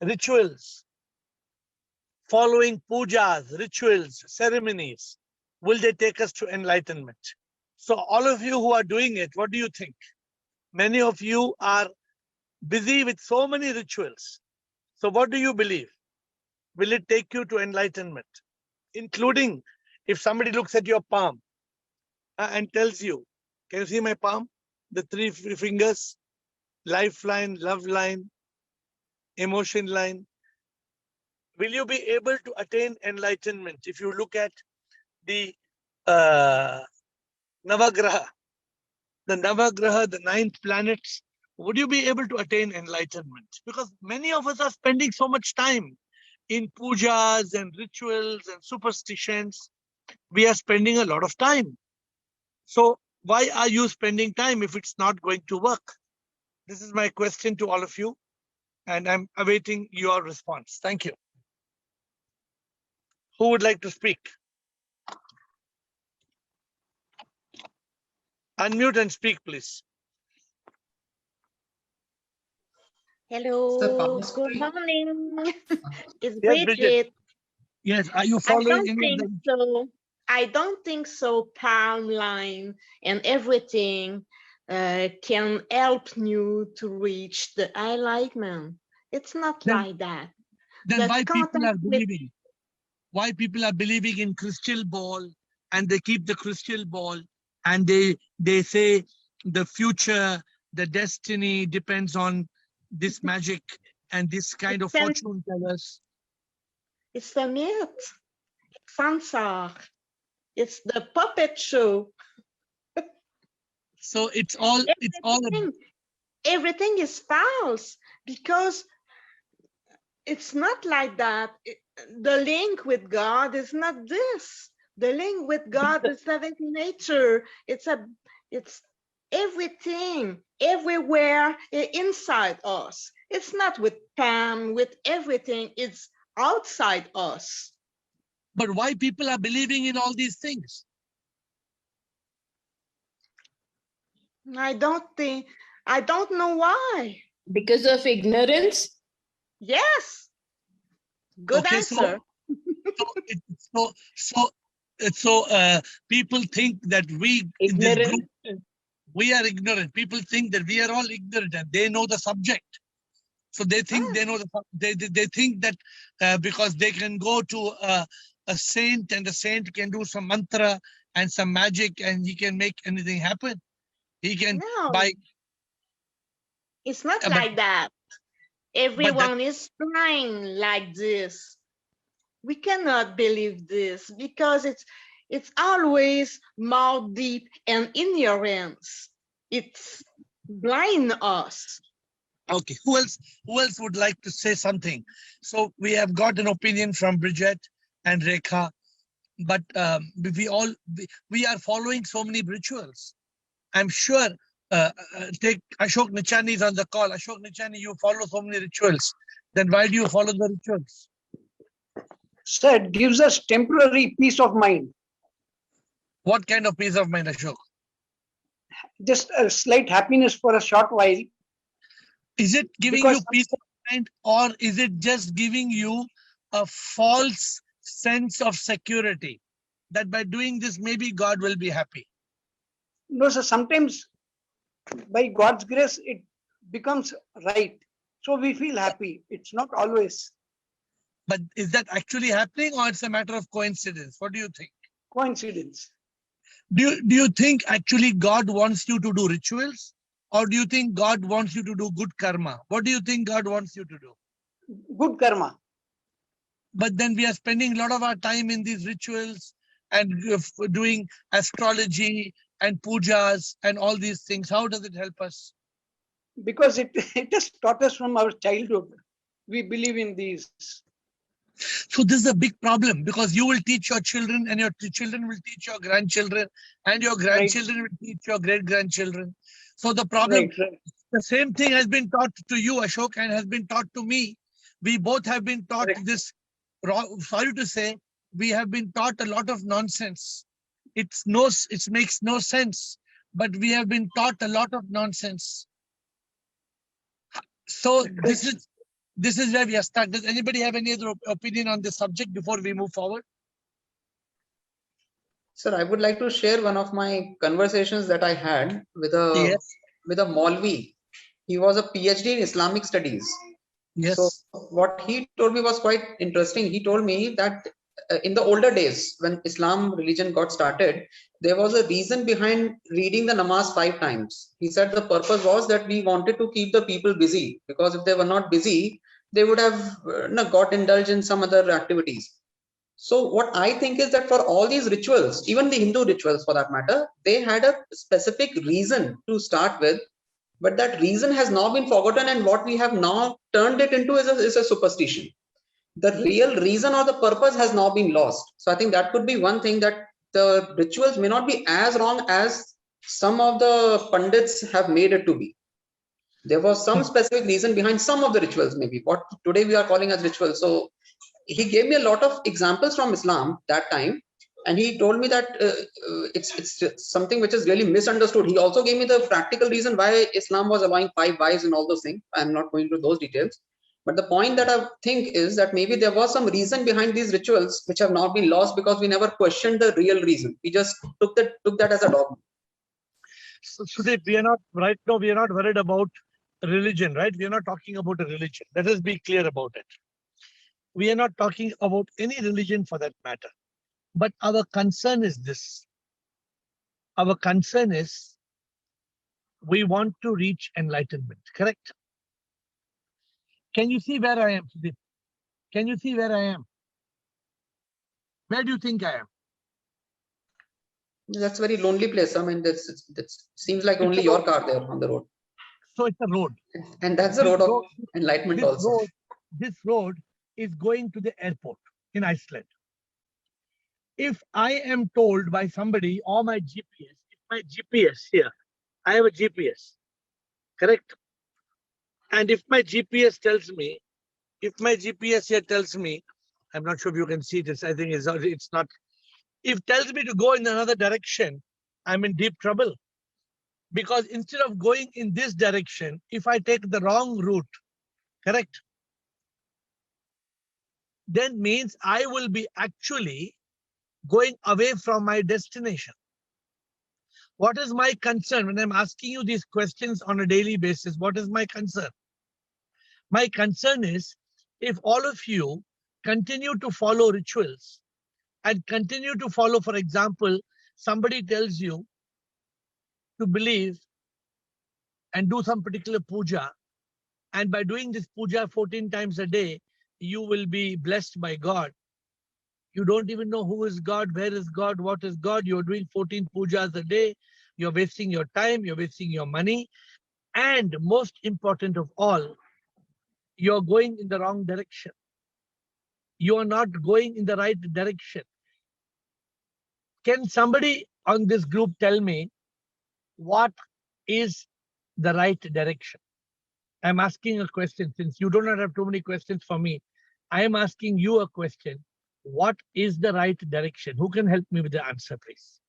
rituals, following pujas, rituals, ceremonies, will they take us to enlightenment? So all of you who are doing it, what do you think? Many of you are busy with so many rituals. So what do you believe? Will it take you to enlightenment? Including if somebody looks at your palm and tells you, can you see my palm? The three fingers, lifeline, love line, emotion line. Will you be able to attain enlightenment if you look at the Navagraha, the 9 planets? Would you be able to attain enlightenment? Because many of us are spending so much time in pujas and rituals and superstitions. We are spending a lot of time. So why are you spending time if it's not going to work? This is my question to all of you, and I'm awaiting your response. Thank you. Who would like to speak? Unmute and speak, please. Hello, good morning. It's Yes, Bridget. Bridget. Yes, are you following I don't think so. Palm line and everything can help you to reach the enlightenment. It's not like that. Then why people are believing? Why people are believing in crystal ball, and they keep the crystal ball, and they say the future, the destiny depends on this magic and this kind of fortune tellers. It's the myth. It's Sansar. It's the puppet show. So everything is false, because it's not like that. The link with God is not this. The link with God is living nature. It's everything, everywhere inside us. It's not with Pam, with everything. It's outside us. But why people are believing in all these things? I don't know why. Because of ignorance? Yes. Good answer. So people think that we in this group, we are ignorant. People think that we are all ignorant and they know the subject. So they think they know they think that because they can go to a saint, and the saint can do some mantra and some magic and he can make anything happen. He can It's not like that. Everyone is blind like this. We cannot believe this because it's always more deep and ignorance. It's blind us. Okay, who else would like to say something? So we have got an opinion from Bridget and Rekha, but we are following so many rituals. I'm sure, take Ashok Nichani is on the call. Ashok Nichani, you follow so many rituals. Then why do you follow the rituals? Sir, it gives us temporary peace of mind. What kind of peace of mind, Ashok? Just a slight happiness for a short while. Is it giving you peace of mind, or is it just giving you a false sense of security that by doing this, maybe God will be happy? No, sir. Sometimes by God's grace, it becomes right. So we feel happy. It's not always. But is that actually happening, or it's a matter of coincidence? What do you think? Coincidence. Do you think actually God wants you to do rituals? Or do you think God wants you to do good karma? What do you think God wants you to do? Good karma. But then we are spending a lot of our time in these rituals and doing astrology and pujas and all these things. How does it help us? Because it has taught us from our childhood. We believe in these. So this is a big problem, because you will teach your children, and your children will teach your grandchildren, and your grandchildren will teach your great-grandchildren. So the problem, the same thing has been taught to you, Ashok, and has been taught to me. We both have been taught this, sorry to say, we have been taught a lot of nonsense. It makes no sense, but we have been taught a lot of nonsense. So This is where we are stuck. Does anybody have any other opinion on this subject before we move forward? Sir, I would like to share one of my conversations that I had with a Maulvi. He was a PhD in Islamic studies. Yes. So what he told me was quite interesting. He told me that in the older days, when Islam religion got started, there was a reason behind reading the namaz 5 times. He said the purpose was that we wanted to keep the people busy, because if they were not busy, they would have got indulged in some other activities. So what I think is that for all these rituals, even the Hindu rituals for that matter, they had a specific reason to start with, but that reason has now been forgotten, and what we have now turned it into is a superstition. The real reason or the purpose has now been lost. So I think that could be one thing, that the rituals may not be as wrong as some of the pundits have made it to be. There was some specific reason behind some of the rituals, maybe what today we are calling as rituals. So he gave me a lot of examples from Islam that time, and he told me that it's something which is really misunderstood. He also gave me the practical reason why Islam was allowing 5 wives and all those things. I'm not going into those details, but the point that I think is that maybe there was some reason behind these rituals which have now been lost because we never questioned the real reason. We just took that as a dogma. So Sudeep, we are not right now. We are not worried about religion, right? We are not talking about a religion. Let us be clear about it. We are not talking about any religion for that matter. But our concern is this. Our concern is we want to reach enlightenment, correct? Can you see where I am, Sudeep? Can you see where I am? Where do you think I am? That's a very lonely place. I mean, that seems like only your car there on the road. So it's a road. And that's the road of enlightenment also. This road is going to the airport in Iceland. If I am told by somebody or my GPS, if my GPS here, I have a GPS, correct? And if my GPS tells me, if my GPS here tells me, I'm not sure if you can see this, I think it's not, if it tells me to go in another direction, I'm in deep trouble. Because instead of going in this direction, if I take the wrong route, correct? Then means I will be actually going away from my destination. What is my concern when I'm asking you these questions on a daily basis? What is my concern? My concern is if all of you continue to follow rituals and continue to follow, for example, somebody tells you to believe and do some particular puja, and by doing this puja 14 times a day, you will be blessed by God. You don't even know who is God, where is God, what is God. You're doing 14 pujas a day. You're wasting your time, you're wasting your money. And most important of all, you're going in the wrong direction. You are not going in the right direction. Can somebody on this group tell me what is the right direction? I'm asking a question. Since you do not have too many questions for me, I am asking you a question. What is the right direction? Who can help me with the answer, please?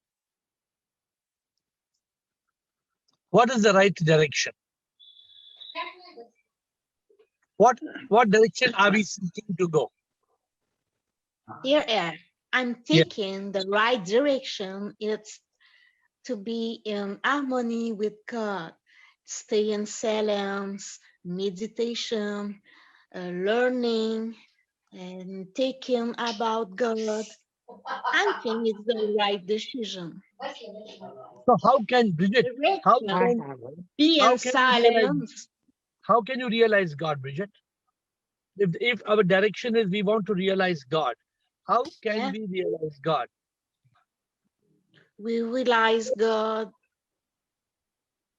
What is the right direction? What direction are we seeking to go? Here, I'm thinking the right direction is to be in harmony with God, stay in silence, meditation, learning, and thinking about God. I think it's the right decision. So how can, Bridget, how can Be how in can you realize, silence. how can you realize God, Bridget? If our direction is we want to realize God, how can we realize God? We realize God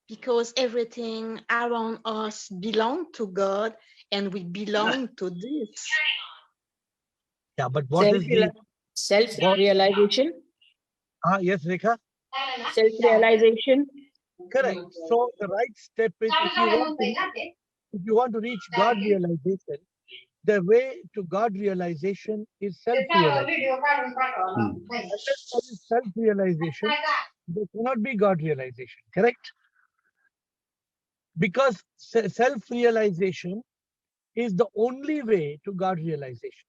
because everything around us belongs to God and we belong to this. Yeah, but what is the self-realization? yes, Rekha? Self-realization. Correct. So the right step is if you want to reach God realization, the way to God realization is self-realization. Unless there is self-realization, there cannot be God realization, correct? Because self-realization is the only way to God realization.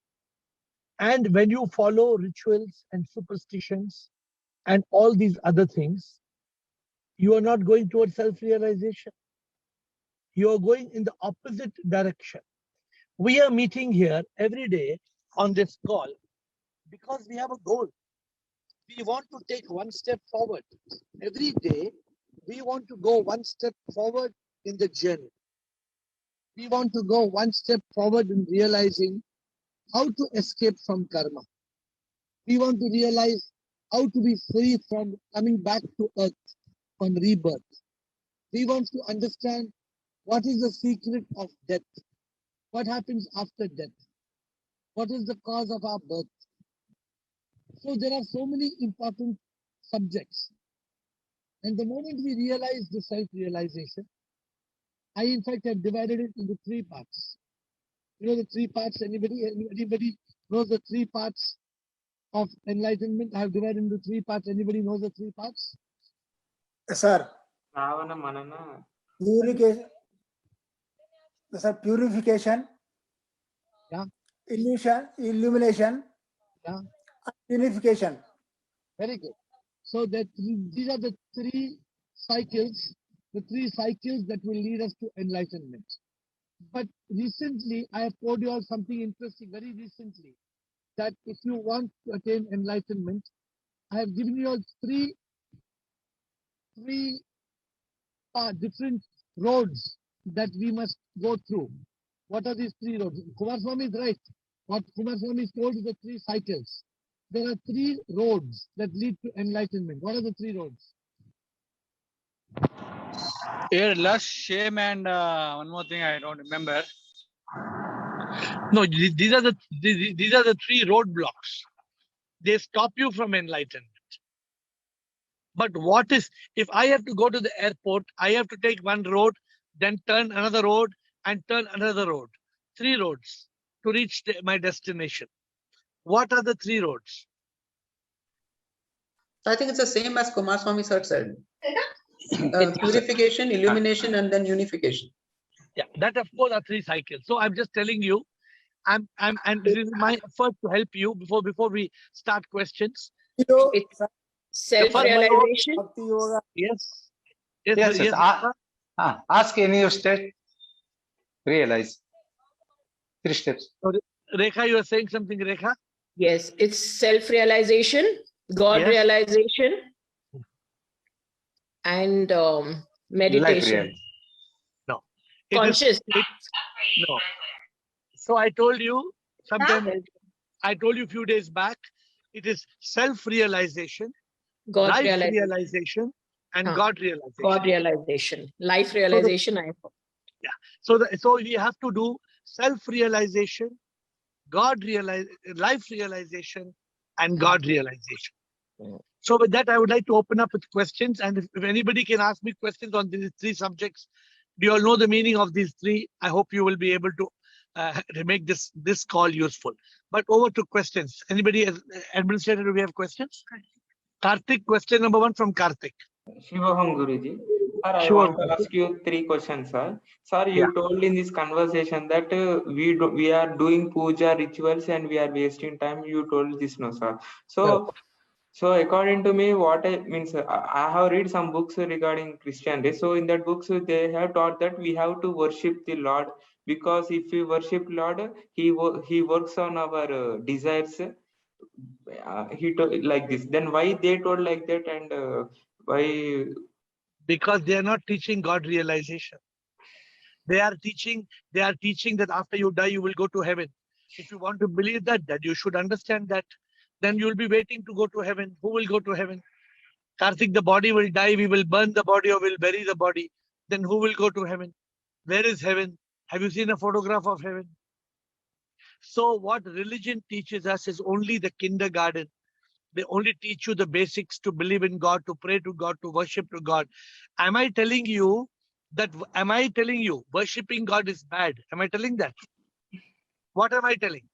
And when you follow rituals and superstitions and all these other things, you are not going towards self-realization. You are going in the opposite direction. We are meeting here every day on this call because we have a goal. We want to take one step forward. Every day, we want to go one step forward in the journey. We want to go one step forward in realizing how to escape from karma. We want to realize how to be free from coming back to earth on rebirth. We want to understand what is the secret of death. What happens after death? What is the cause of our birth? So there are so many important subjects. And the moment we realize the self-realization, I in fact have divided it into 3 parts. You know the 3 parts, anybody knows the 3 parts of enlightenment? I have divided into 3 parts. Anybody knows the 3 parts? Sir, Ravana Manana. purification. Sir, purification. Yeah. Illumination. Yeah. Unification. Very good. So that these are the 3 cycles, the 3 cycles that will lead us to enlightenment. But recently, I have told you all something interesting, very recently, that if you want to attain enlightenment, I have given you all three different roads that we must go through. What are these 3 roads? Kumar Swami is right. What Kumar Swami is told is the 3 cycles. There are 3 roads that lead to enlightenment. What are the 3 roads? Here, lust, shame, and one more thing I don't remember. No, these are the 3 roadblocks. They stop you from enlightenment. But what is, if I have to go to the airport, I have to take one road, then turn another road, and turn another road. 3 roads to reach my destination. What are the 3 roads? I think it's the same as Kumar Swami sir said. Purification, illumination, and then unification. Yeah, that of course are 3 cycles. So I'm just telling you, and this is my effort to help you before we start questions. It's self-realization. Bhakti yoga. Yes. Yes. Ask any of state. Realize. 3 steps. Rekha, you are saying something, Rekha? Yes, it's self-realization, God Yes. realization, and meditation. No. It is, Conscious. no. So I told you I told you a few days back, it is self-realization, God life realization. realization, and Huh. God realization. God realization. Life realization. So we have to do self-realization, life realization, and God realization. Mm. So with that, I would like to open up with questions. And if anybody can ask me questions on these 3 subjects, do you all know the meaning of these 3? I hope you will be able to make this call useful. But over to questions. Anybody, administrator, do we have questions? Karthik, question number 1 from Karthik. Shivaham Guruji. Sir, I Sure. want to ask you 3 questions, sir. Sir, you told in this conversation that we are doing puja rituals and we are wasting time. You told this, no, sir. So according to me, what I means, I have read some books regarding Christianity. So in that books, they have taught that we have to worship the Lord, because if we worship Lord, He works on our desires. He told like this. Then why they told like that, and why? Because they are not teaching God realization. They are teaching that after you die, you will go to heaven. If you want to believe that you should understand that, then you will be waiting to go to heaven. Who will go to heaven? Karthik, the body will die, we will burn the body or we'll bury the body. Then who will go to heaven? Where is heaven? Have you seen a photograph of heaven? So what religion teaches us is only the kindergarten. They only teach you the basics to believe in God, to pray to God, to worship to God. Am I telling you worshipping God is bad? Am I telling that? What am I telling?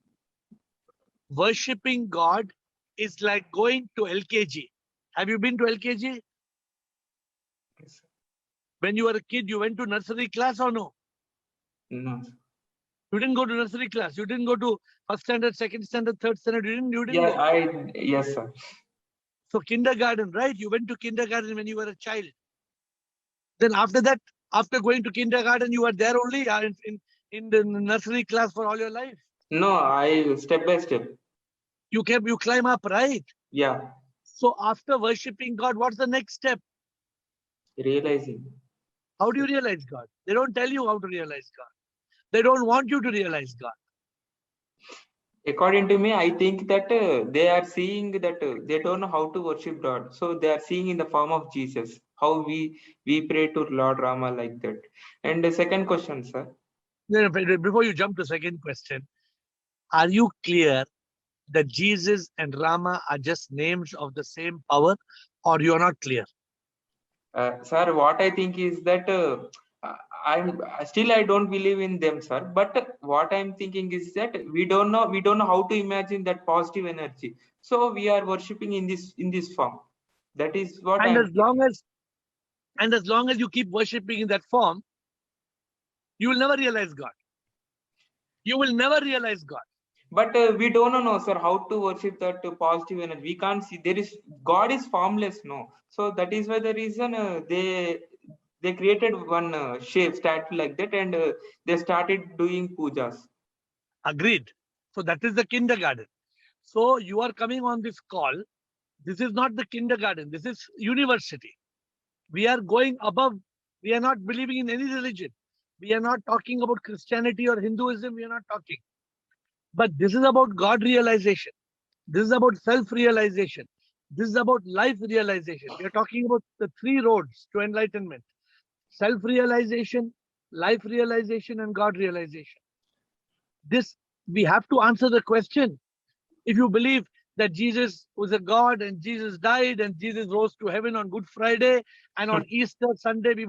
Worshipping God is like going to LKG. Have you been to LKG? When you were a kid, you went to nursery class or no? No. You didn't go to nursery class. You didn't go to first standard, second standard, third standard. You didn't go. Yes, sir. So kindergarten, right? You went to kindergarten when you were a child. Then after that, after going to kindergarten, you were there only in the nursery class for all your life. No, I step by step. You climb up, right? Yeah, So after worshipping God, what's the next step? realizing. How do you realize God? They don't tell you how to realize God. They don't want you to realize God. According to me, I think that they are seeing that they don't know how to worship God. So they are seeing in the form of Jesus, how we pray to Lord Rama like that. And the second question, sir. Before you jump to second question, are you clear that Jesus and Rama are just names of the same power, or you are not clear? Sir, what I think is that I don't believe in them, sir. But what I'm thinking is that we don't know how to imagine that positive energy. So we are worshipping in this form. That is what And as long as you keep worshipping in that form, you will never realize God. You will never realize God. But we don't know, sir, how to worship that positive energy. We can't see. God is formless, no. So that is why the reason they created one shape statue like that, and they started doing pujas. Agreed. So that is the kindergarten. So you are coming on this call. This is not the kindergarten. This is university. We are going above. We are not believing in any religion. We are not talking about Christianity or Hinduism. We are not talking. But this is about God realization. This is about self-realization. This is about life realization. We are talking about the three roads to enlightenment: self-realization, life realization, and God realization. This, we have to answer the question. If you believe that Jesus was a God and Jesus died and Jesus rose to heaven on Good Friday, and on Easter Sunday we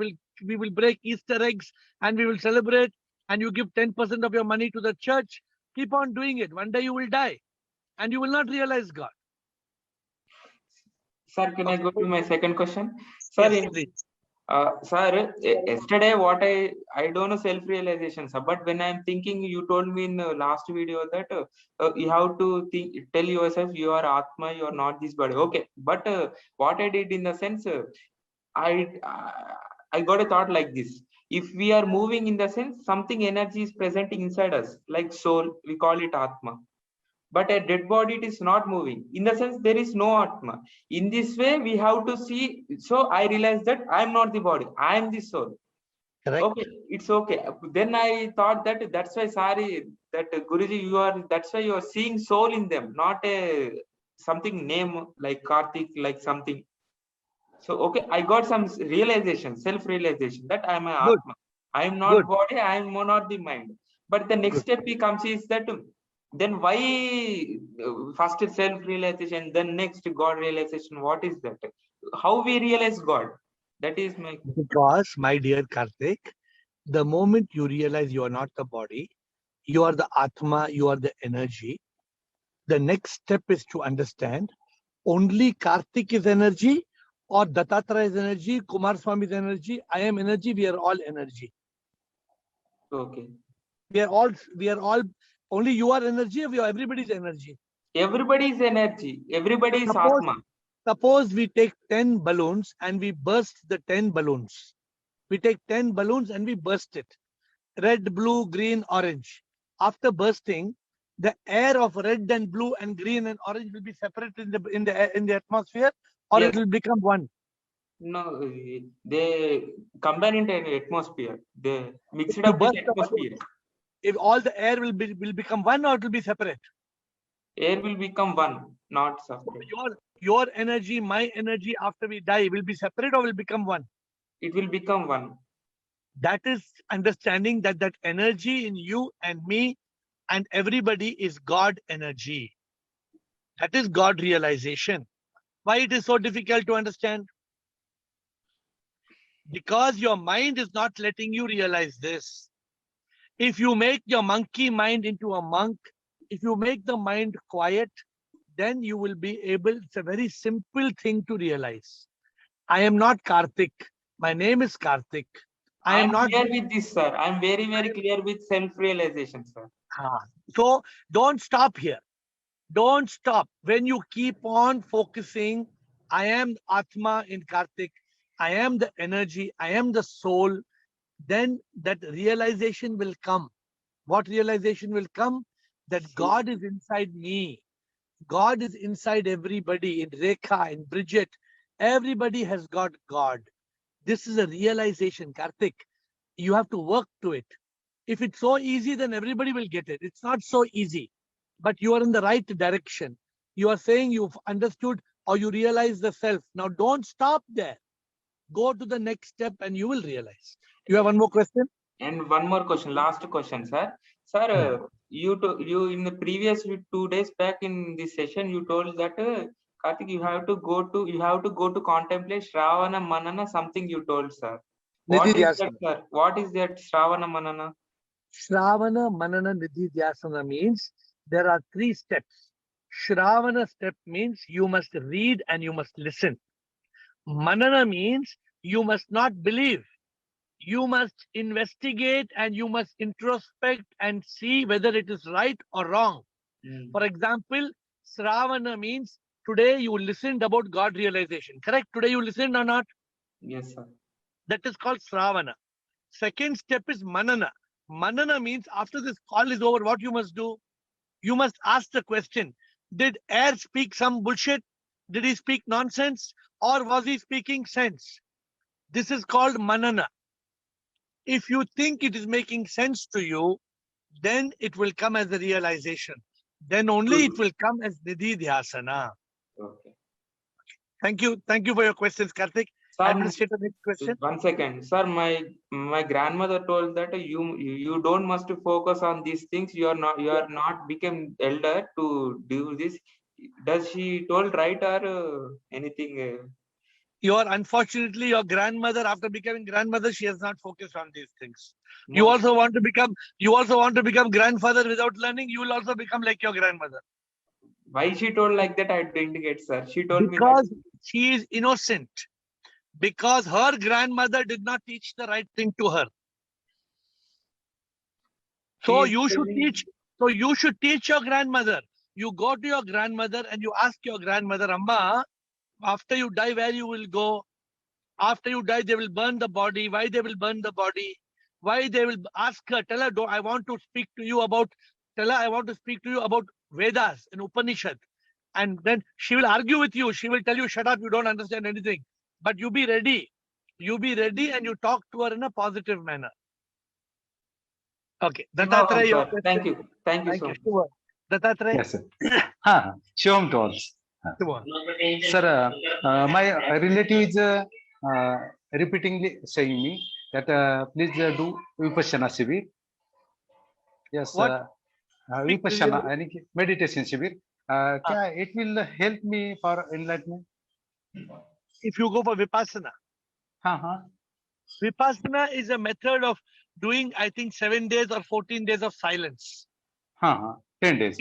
will break Easter eggs and we will celebrate, and you give 10% of your money to the church, keep on doing it. One day you will die and you will not realize God. Sir, can I go to my second question? Sir, Yes, please. Sir, yesterday what I don't know self-realization, sir, but when I'm thinking, you told me in the last video that you have to tell yourself you are Atma, you are not this body. Okay, but what I did in the sense, I got a thought like this. If we are moving in the sense, something energy is present inside us, like soul, we call it Atma. But a dead body, it is not moving. In the sense, there is no Atma. In this way, we have to see. So I realized that I am not the body. I am the soul. Correct. Okay, it's okay. Then I thought that that's why, sorry, that Guruji, that's why you are seeing soul in them, not a something name like Karthik, like something. So, okay, I got some realization, self-realization that I am an Good. Atma. I am not Good. body, I am not the mind. But the next step he comes is that then why first self-realization, then next God realization? What is that? How we realize God? That is my... Because, my dear Karthik, the moment you realize you are not the body, you are the Atma, you are the energy, the next step is to understand only Karthik is energy, or Dattatreya is energy, Kumar Swami is energy, I am energy, we are all energy. Okay. We are all, only you are energy, everybody's energy. Everybody is energy. Everybody is Atma. Suppose we take 10 balloons and we burst the 10 balloons. We take 10 balloons and we burst it. Red, blue, green, orange. After bursting, the air of red and blue and green and orange will be separated in the atmosphere, or Yes. it will become one. No, they combine into an atmosphere. They mix it You up with burst the atmosphere. balloon. If all the air will become one, or it will be separate. Air will become one, not separate. Your energy, my energy, after we die, will be separate or will become one. It will become one. That is understanding that energy in you and me and everybody is God energy. That is God realization. Why it is so difficult to understand? Because your mind is not letting you realize this. If you make your monkey mind into a monk, if you make the mind quiet, then you will be able, it's a very simple thing to realize. I am not Karthik. My name is Karthik. I am not. clear with this, sir. I'm very, very clear with self-realization, sir. So don't stop here. Don't stop. When you keep on focusing, I am Atma in Kartik, I am the energy, I am the soul, then that realization will come. What realization will come? That God is inside me. God is inside everybody, in Rekha, in Bridget. Everybody has got God. This is a realization, Kartik. You have to work to it. If it's so easy, then everybody will get it. It's not so easy, but you are in the right direction. You are saying you've understood or you realize the self. Now don't stop there. Go to the next step and you will realize. You have one more question? And one more question, last question, sir. Sir, you in the previous 2 days back in this session, you told that Kartik, you have to go to contemplate Shravana Manana, something you told, sir. What is that, sir? What is that Shravana Manana? Shravana Manana Nidhi Dhyasana means there are 3 steps. Shravana step means you must read and you must listen. Manana means you must not believe. You must investigate and you must introspect and see whether it is right or wrong. For example, Shravana means today you listened about God realization. Correct? Today you listened or not? Yes, sir. That is called Shravana. Second step is Manana. Manana means after this call is over, what you must do? You must ask the question, did Air speak some bullshit? Did he speak nonsense? Or was he speaking sense? This is called Manana. If you think it is making sense to you, then it will come as a realization. Then only it will come as Nidhi Dhyasana. Okay. Thank you. Thank you for your questions, Kartik. Sir, Administrator, next question. 1 second, sir. My grandmother told that you don't must focus on these things. You are not become elder to do this. Does she told right or anything? Unfortunately, your grandmother, after becoming grandmother, she has not focused on these things. No. You also want to become grandfather without learning. You will also become like your grandmother. Why she told like that? I didn't get, sir. She told me Because that she is innocent. Because her grandmother did not teach the right thing to her. So she is you should telling- teach. So you should teach your grandmother. You go to your grandmother and you ask your grandmother, Amma, after you die, where you will go? After you die, they will burn the body. Why they will burn the body? Why they will ask her, tell her, I want to speak to you about Vedas and Upanishad. And then she will argue with you. She will tell you, shut up, you don't understand anything. But you be ready. You be ready and you talk to her in a positive manner. Okay. Dattatreya, your question. Thank you. Thank you so much. Shiva. Dattatreya. Yes, sir. Shivam to all. Shiva. Sir, my relative is repeatedly saying me that please do Vipassana Shivir. Yes, What? Vipassana, meditation Shivir. It will help me for enlightenment. If you go for Vipassana. Vipassana is a method of doing, I think, 7 days or 14 days of silence. 10 days.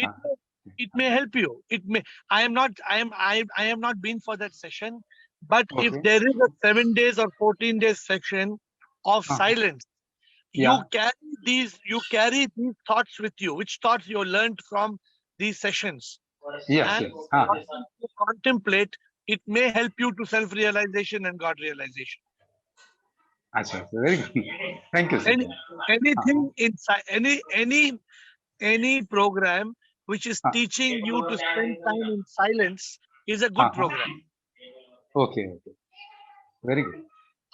It may help you. It may. I am not been for that session, but Okay. if there is a 7 days or 14 days section of silence, Yeah. you carry these thoughts with you. Which thoughts you learned from these sessions? Yes, And yes. to contemplate, it may help you to self-realization and God realization. Achha, very good. Thank you, sir. Anything inside any program which is teaching you to spend time in silence is a good program. Okay, okay. Very good.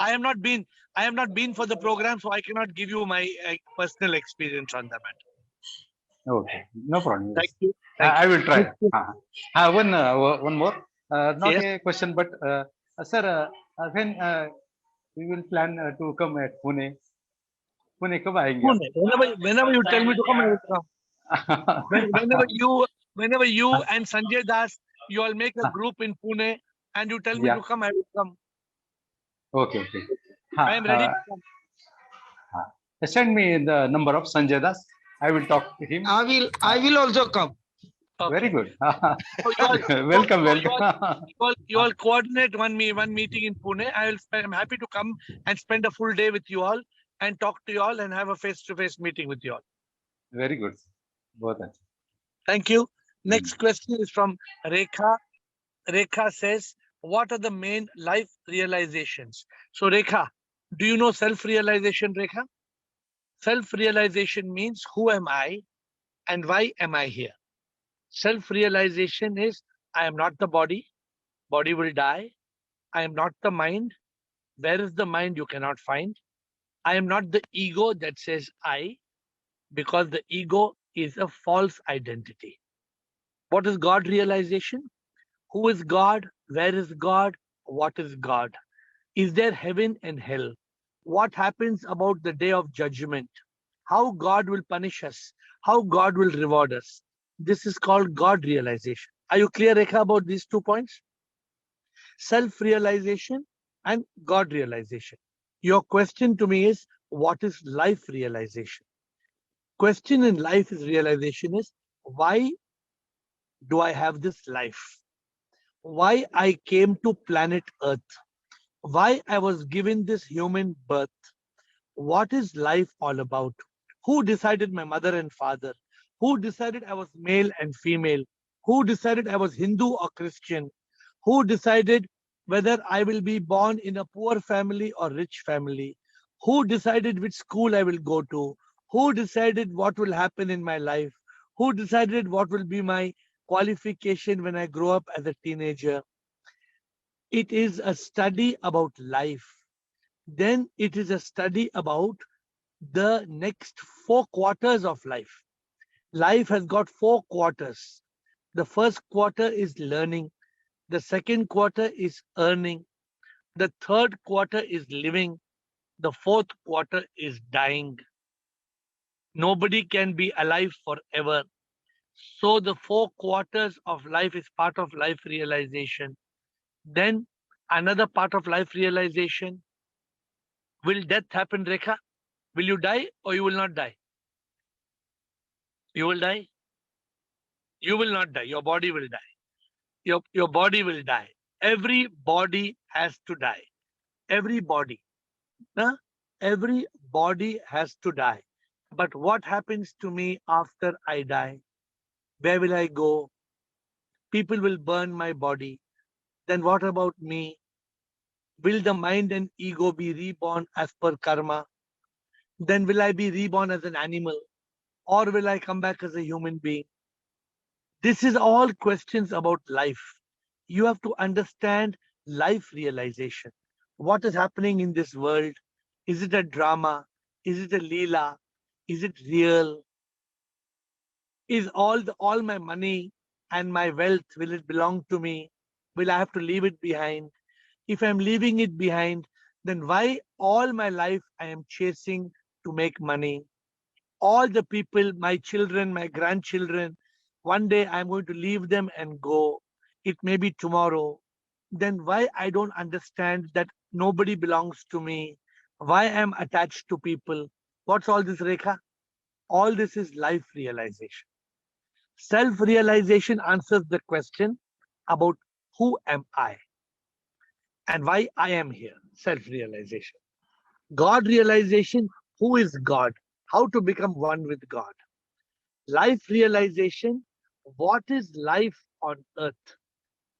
I have not been for the program, so I cannot give you my personal experience on the matter. Okay, no problem. Thank you. I will try. One more. Not Yes. a question, but sir, when we will plan to come at Pune? Pune कब आएंगे? Whenever you tell me to come, I will come. Whenever you and Sanjay Das, you all make a group in Pune and you tell me to come, I will come. Okay, okay. I am ready to come. Send me the number of Sanjay Das. I will talk to him. I will also come. Very good. So Welcome, welcome. You all coordinate one meeting in Pune. I'm happy to come and spend a full day with you all. and talk to you all and have a face-to-face meeting with you all. Very good. बहुत अच्छा. Thank you. Next question is from Rekha. Rekha says, what are the main life realizations? So Rekha, do you know self-realization, Rekha? Self-realization means who am I and why am I here? Self-realization is I am not the body. Body will die. I am not the mind. Where is the mind you cannot find? I am not the ego that says I, because the ego is a false identity. What is God realization? Who is God? Where is God? What is God? Is there heaven and hell? What happens about the day of judgment? How God will punish us? How God will reward us? This is called God realization. Are you clear, Rekha, about these 2 points? Self-realization and God realization. Your question to me is, what is life realization? Question in life is realization is, why do I have this life? Why I came to planet Earth? Why I was given this human birth? What is life all about? Who decided my mother and father? Who decided I was male and female? Who decided I was Hindu or Christian? Who decided whether I will be born in a poor family or rich family? Who decided which school I will go to? Who decided what will happen in my life? Who decided what will be my qualification when I grow up as a teenager? It is a study about life. Then it is a study about the next 4 quarters of life. Life has got 4 quarters. The first quarter is learning. The second quarter is earning. The third quarter is living. The fourth quarter is dying. Nobody can be alive forever. So the 4 quarters of life is part of life realization. Then another part of life realization, will death happen, Rekha? Will you die or you will not die? You will die? You will not die. Your body will die. Your body will die. Every body has to die. Every body. Huh? Every body has to die. But what happens to me after I die? Where will I go? People will burn my body. Then what about me? Will the mind and ego be reborn as per karma? Then will I be reborn as an animal? Or will I come back as a human being? This is all questions about life. You have to understand life realization. What is happening in this world? Is it a drama? Is it a leela? Is it real? Is all my money and my wealth, will it belong to me? Will I have to leave it behind? If I'm leaving it behind, then why all my life I am chasing to make money? All the people, my children, my grandchildren, one day I'm going to leave them and go. It may be tomorrow. Then why I don't understand that nobody belongs to me? Why I'm attached to people? What's all this, Rekha? All this is life realization. Self-realization answers the question about who am I and why I am here. Self-realization. God realization, who is God? How to become one with God. Life realization, what is life on earth?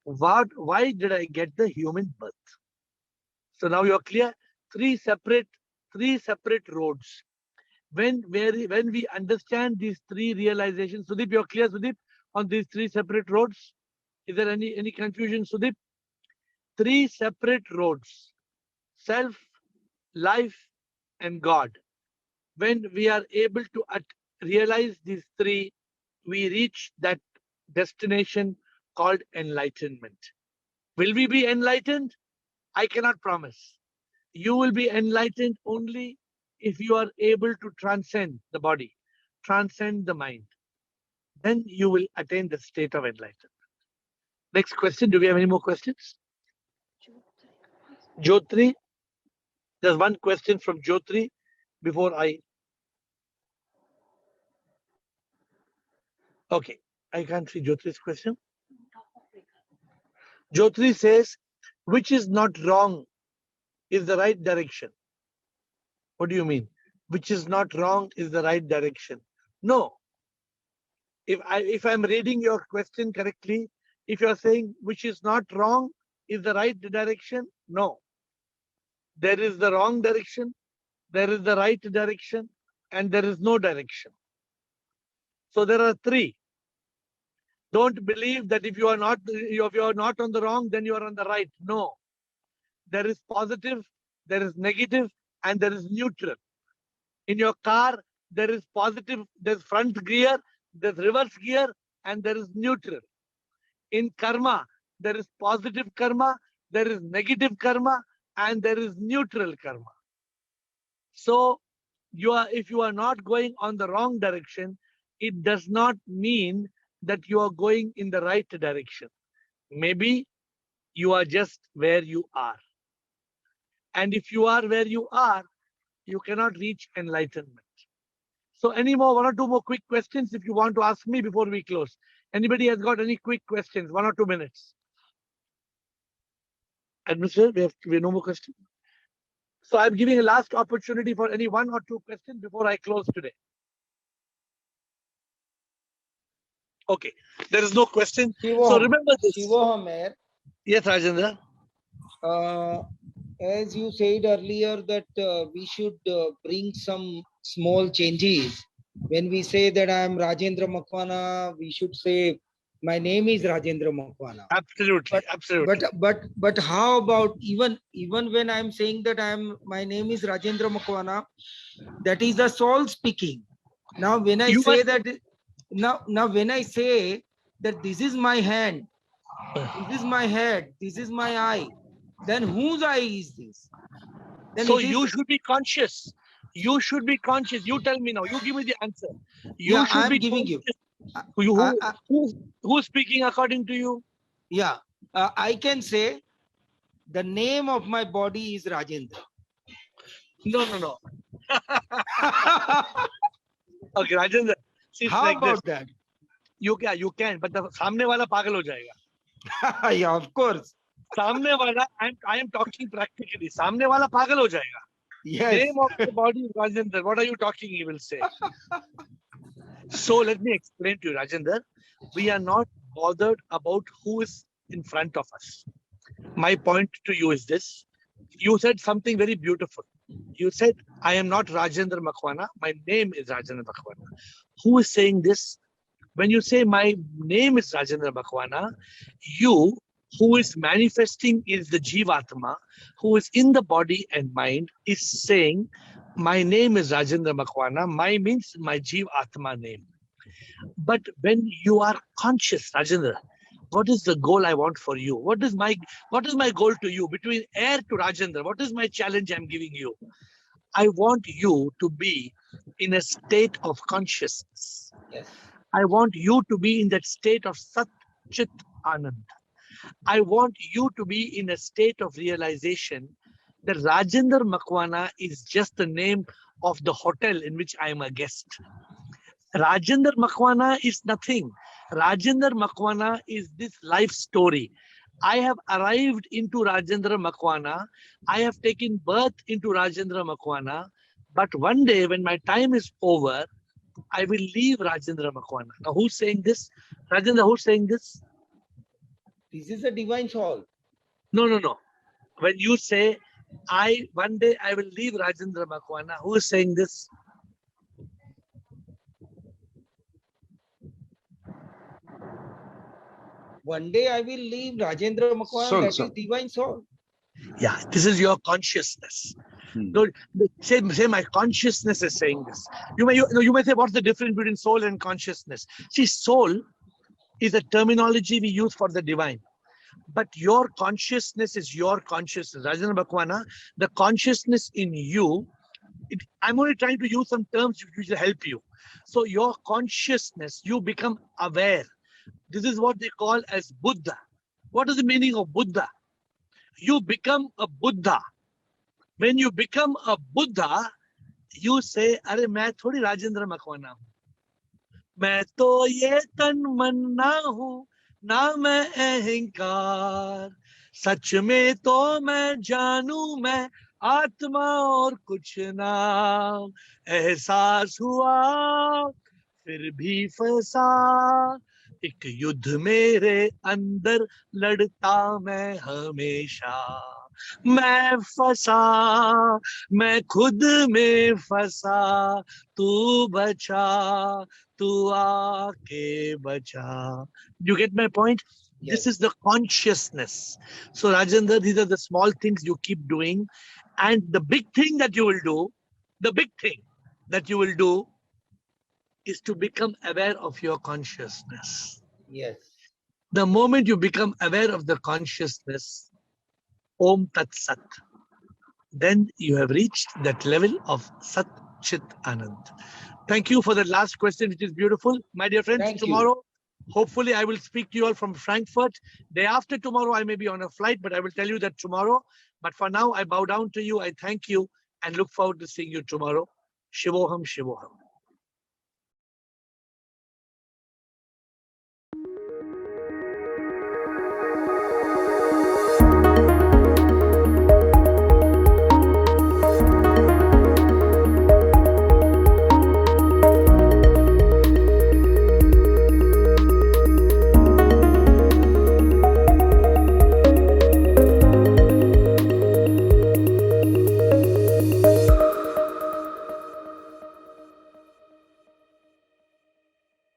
Why did I get the human birth? So now you're clear. Three separate roads. When we understand these 3 realizations, Sudeep, you're clear, Sudeep, on these 3 separate roads? Is there any confusion, Sudeep? 3 separate roads: self, life, and God. When we are able to realize these 3, we reach that destination called enlightenment. Will we be enlightened? I cannot promise. You will be enlightened only if you are able to transcend the body, transcend the mind. Then you will attain the state of enlightenment. Next question. Do we have any more questions? Jyotri. There's one question from Jyotri before I. Okay. I can't see Jyotri's question. Jyotri says, which is not wrong is the right direction. What do you mean? Which is not wrong is the right direction. No. If I'm reading your question correctly, if you're saying which is not wrong is the right direction, no. There is the wrong direction, there is the right direction, and there is no direction. So there are three. Don't believe that if you are not on the wrong, then you are on the right. No. There is positive, there is negative, and there is neutral. In your car, there is positive, there's front gear, there's reverse gear, and there is neutral. In karma, there is positive karma, there is negative karma, and there is neutral karma. So if you are not going on the wrong direction, it does not mean that you are going in the right direction. Maybe you are just where you are. And if you are where you are, you cannot reach enlightenment. So any more, one or two more quick questions if you want to ask me before we close. Anybody has got any quick questions? 1 or 2 minutes. Administrator, we have no more questions. So I'm giving a last opportunity for any 1 or 2 questions before I close today. Okay, there is no question. So remember this. Yes, Rajendra. As you said earlier that we should bring some small changes. When we say that I am Rajendra Makwana, we should say my name is Rajendra Makwana. Absolutely, absolutely. But how about even when I am saying that my name is Rajendra Makwana, that is the soul speaking. Now when I say that now when I say that this is my hand, this is my head, this is my eye, then whose eye is this? Then so you should be conscious. You should be conscious. You tell me now. You give me the answer. You should be giving conscious. Who's speaking according to you? Yeah, I can say the name of my body is Rajendra. No. Okay, Rajendra. How like about this. that? You can, but the सामने वाला पागल हो जाएगा. Yeah, of course. सामने वाला, I am talking practically. सामने वाला पागल हो जाएगा. Yes. Name of the body is Rajendra. What are you talking? He will say. So let me explain to you, Rajendra. We are not bothered about who is in front of us. My point to you is this. You said something very beautiful. You said, I am not Rajendra Makwana. My name is Rajendra Makwana. Who is saying this? When you say my name is Rajendra Makwana, you who is manifesting is the Jivatma, who is in the body and mind, is saying, my name is Rajendra Makwana. My means my Jivatma name. But when you are conscious, Rajendra, what is the goal I want for you? What is my goal to you? Between air to Rajendra, what is my challenge I'm giving you? I want you to be in a state of consciousness. Yes. I want you to be in that state of Sat Chit Anand. I want you to be in a state of realization that Rajendra Makwana is just the name of the hotel in which I am a guest. Rajendra Makwana is nothing. Rajendra Makwana is this life story. I have arrived into Rajendra Makwana. I have taken birth into Rajendra Makwana. But one day when my time is over, I will leave Rajendra Makwana. Now who's saying this? Rajendra, who's saying this? This is a divine soul. No. When you say, one day I will leave Rajendra Makwana, who is saying this? One day I will leave Rajendra Makwana, that is divine soul. Yeah, this is your consciousness. Don't say my consciousness is saying this. You may say, what's the difference between soul and consciousness? See, soul is a terminology we use for the divine. But your consciousness is your consciousness. Rajendra Makwana, the consciousness in you, I'm only trying to use some terms which will help you. So your consciousness, you become aware. This is what they call as Buddha. What is the meaning of Buddha? You become a Buddha. When you become a Buddha, you say, "Arey, main thodi Rajendra Makwana hu. Main to ye tan man na hu, na main ahankar. Sach mein to main janu main आत्मा और कुछ ना एहसास हुआ, फिर भी फंसा एक युद्ध मेरे अंदर, लड़ता मैं हमेशा। मैं फंसा, मैं खुद में फंसा, तू बचा, तू आके बचा। You get my point? This is the consciousness. So Rajendra, these are the small things you keep doing. And the big thing that you will do, the big thing that you will do is to become aware of your consciousness. Yes. The moment you become aware of the consciousness, Om Tat Sat, then you have reached that level of Sat Chit Anand. Thank you for the last question, which is beautiful. My dear friends, Thank you. tomorrow, hopefully I will speak to you all from Frankfurt. Day after tomorrow, I may be on a flight, but I will tell you that tomorrow. But for now, I bow down to you. I thank you and look forward to seeing you tomorrow. Shivoham, Shivoham.